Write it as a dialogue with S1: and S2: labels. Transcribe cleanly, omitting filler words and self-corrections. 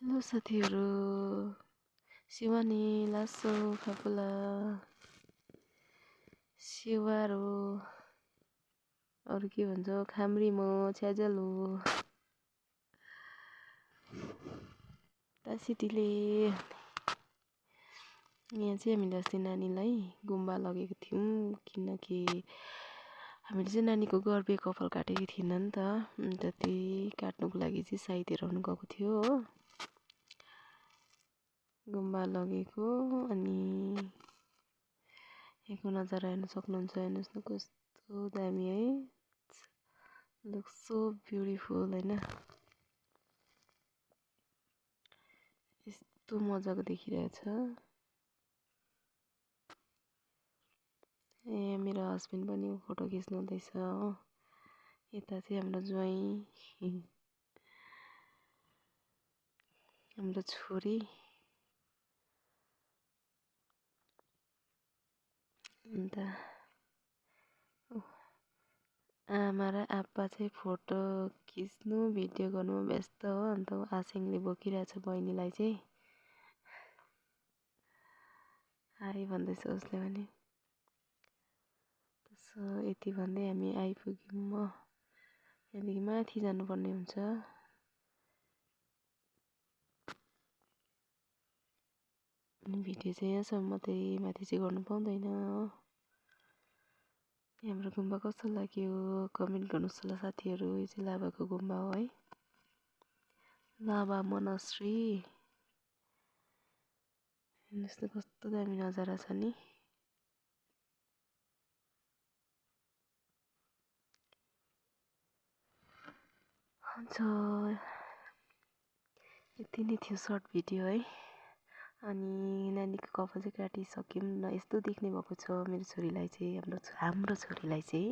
S1: Hello साथीहरू, शिवानी लासो खापुला सिवारो अरू के भन्छ खाम्री म छ्याजल हो टासिटीले। यहाँ चाहिँ हामीले अस्ति नानीलाई गुम्बा लगेको थियौँ किनकि हामीले चाहिँ नानीको गर्भे कपाल काटेको थिएन नि त, अन्त त्यही काट्नुको लागि चाहिँ साइतिर आउनु गएको थियो हो। गुम्बा लगेको अनि यहाँको नजारा हेर्न सक्नुहुन्छ। हेर्नुहोस् न कस्तो दामी है, लुक सो ब्युटिफुल हैन। यस्तो मजाको देखिरहेछ। ए मेरो हस्बेन्ड पनि फोटो खिच्नु हुँदैछ हो। यता चाहिँ हाम्रो ज्वाइँ, हाम्रो छोरी, अन्त आमा र आप्पा चाहिँ फोटो खिच्नु भिडियो गर्नुमा व्यस्त हो। अन्त आसिङले बोकिरहेछ बहिनीलाई चाहिँ। हाई भन्दैछ उसले भने। त्यसो यति भन्दै हामी आइपुग्यौँ म। यहाँदेखि माथि जानुपर्ने हुन्छ। अनि भिडियो चाहिँ यहाँसम्म मात्रै, माथि चाहिँ गर्नु पाउँदैन हो। हाम्रो गुम्बा कस्तो लाग्यो कमेन्ट गर्नुहोस् ल साथीहरू। यो चाहिँ लाभाको गुम्बा हो है, लाभा मोनास्ट्री। हेर्नुहोस् न कस्तो दामी नजारा छ नि। हुन्छ यति नै थियो सर्ट भिडियो है। अनि नानीको कपाल चाहिँ काटिसक्यौँ न। यस्तो देख्ने भएको छ मेरो छोरीलाई चाहिँ, हाम्रो छोरीलाई चाहिँ।